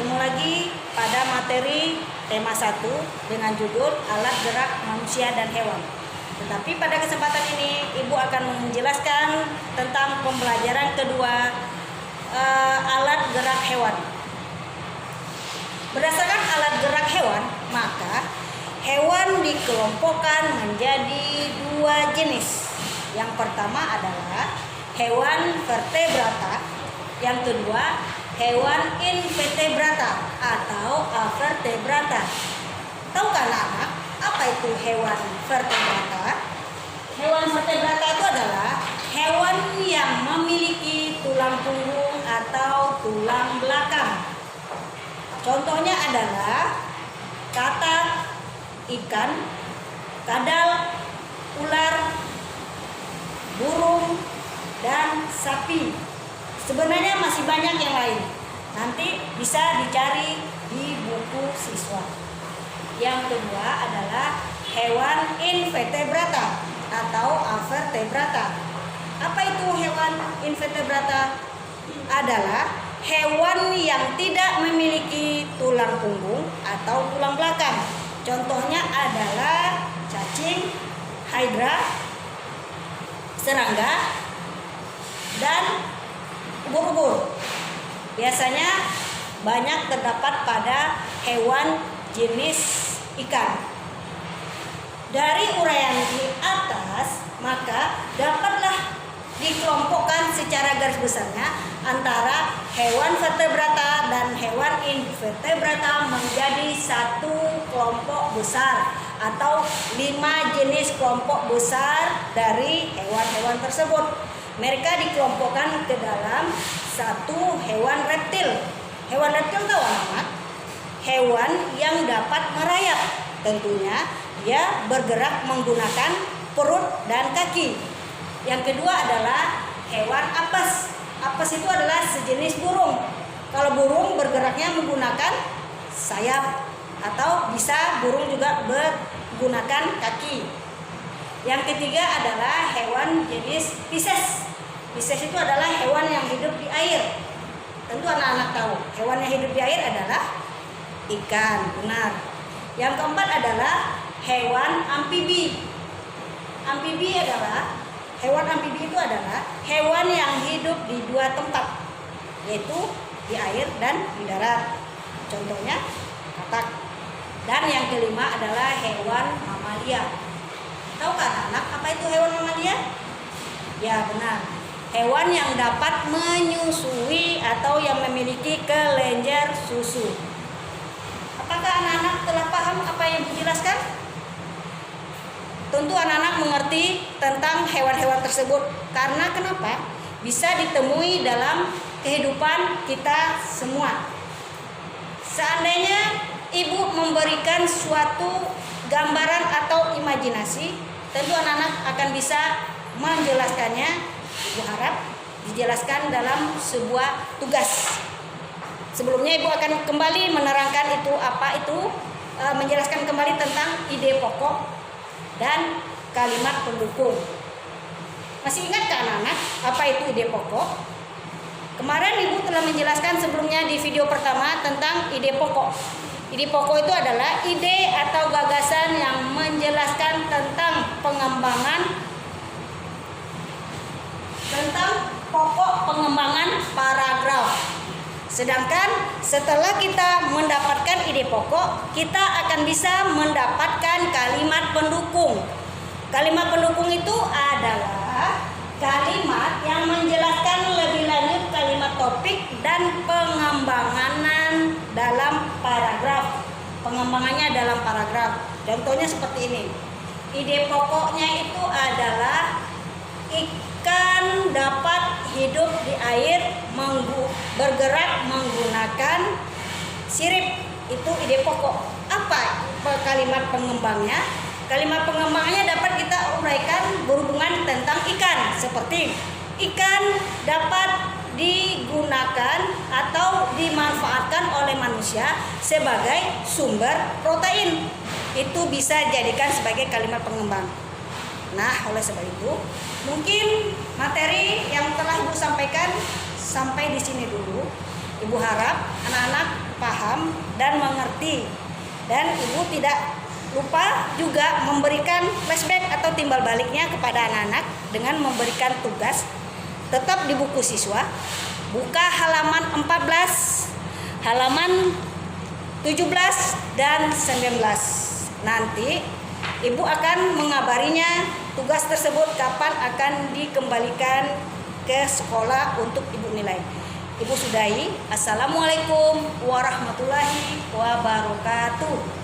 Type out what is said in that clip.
bertemu lagi pada materi tema 1 dengan judul alat gerak manusia dan hewan. Tetapi pada kesempatan ini Ibu akan menjelaskan tentang pembelajaran kedua, alat gerak hewan. Berdasarkan alat gerak hewan, maka hewan dikelompokkan menjadi 2 jenis. Yang pertama adalah hewan vertebrata, yang kedua hewan invertebrata atau avertebrata. Tahukah anak-anak apa itu hewan vertebrata? Hewan vertebrata itu adalah hewan yang memiliki tulang punggung atau tulang belakang. Contohnya adalah katak, ikan, kadal, ular, burung, dan sapi. Sebenarnya masih banyak yang lain. Nanti bisa dicari di buku siswa. Yang kedua adalah hewan invertebrata atau avertebrata. Apa itu hewan invertebrata? Adalah hewan yang tidak memiliki tulang punggung atau tulang belakang. Contohnya adalah cacing, hydra, serangga, dan ubur-ubur. Biasanya banyak terdapat pada hewan jenis ikan. Dari uraian di atas, maka dapatlah dikelompokkan secara garis besarnya antara hewan vertebrata dan hewan invertebrata menjadi satu kelompok besar atau 5 jenis kelompok besar dari hewan-hewan tersebut. Mereka dikelompokkan ke dalam satu hewan reptil. Hewan reptil tahu anak-anak? Hewan yang dapat merayap. Tentunya dia bergerak menggunakan perut dan kaki. Yang kedua adalah hewan apes. Apes itu adalah sejenis burung. Kalau burung bergeraknya menggunakan sayap atau bisa burung juga menggunakan kaki. Yang ketiga adalah hewan jenis Pisces. Pisces itu adalah hewan yang hidup di air. Tentu anak-anak tahu, hewan yang hidup di air adalah ikan, benar. Yang keempat adalah hewan amfibi. Amfibi adalah hewan amfibi itu adalah hewan yang hidup di 2 tempat, yaitu di air dan di darat. Contohnya katak. Dan yang kelima adalah hewan mamalia. Tahukah anak-anak apa itu hewan mamalia? Ya benar, hewan yang dapat menyusui atau yang memiliki kelenjar susu. Apakah anak-anak telah paham apa yang dijelaskan? Tentu anak-anak mengerti tentang hewan-hewan tersebut. Karena kenapa? Bisa ditemui dalam kehidupan kita semua. Seandainya ibu memberikan suatu gambaran atau imajinasi, tentu anak-anak akan bisa menjelaskannya. Ibu harap dijelaskan dalam sebuah tugas. Sebelumnya ibu akan kembali menerangkan itu apa itu, menjelaskan kembali tentang ide pokok dan kalimat pendukung. Masih ingat kan anak-anak apa itu ide pokok? Kemarin ibu telah menjelaskan sebelumnya di video pertama tentang ide pokok. Ide pokok itu adalah ide atau gagasan yang menjelaskan tentang pokok pengembangan paragraf. Sedangkan setelah kita mendapatkan ide pokok, kita akan bisa mendapatkan kalimat pendukung. Kalimat pendukung itu adalah kalimat yang menjelaskan lebih lanjut kalimat topik dan pengembangan dalam paragraf. Pengembangannya dalam paragraf. Contohnya seperti ini. Ide pokoknya itu adalah ikan dapat hidup di air, bergerak menggunakan sirip. Itu ide pokok. Apa kalimat pengembangnya? Kalimat pengembangnya dapat kita uraikan berhubungan tentang ikan. Seperti ikan dapat digunakan atau dimanfaatkan oleh manusia sebagai sumber protein. Itu bisa jadikan sebagai kalimat pengembang. Nah, oleh sebab itu, mungkin materi yang telah Ibu sampaikan sampai di sini dulu. Ibu harap anak-anak paham dan mengerti. Dan Ibu tidak lupa juga memberikan flashback atau timbal baliknya kepada anak-anak dengan memberikan tugas tetap di buku siswa. Buka halaman 14, halaman 17 dan 19. Nanti Ibu akan mengabarinya tugas tersebut kapan akan dikembalikan ke sekolah untuk Ibu nilai. Ibu sudahi. Assalamualaikum warahmatullahi wabarakatuh.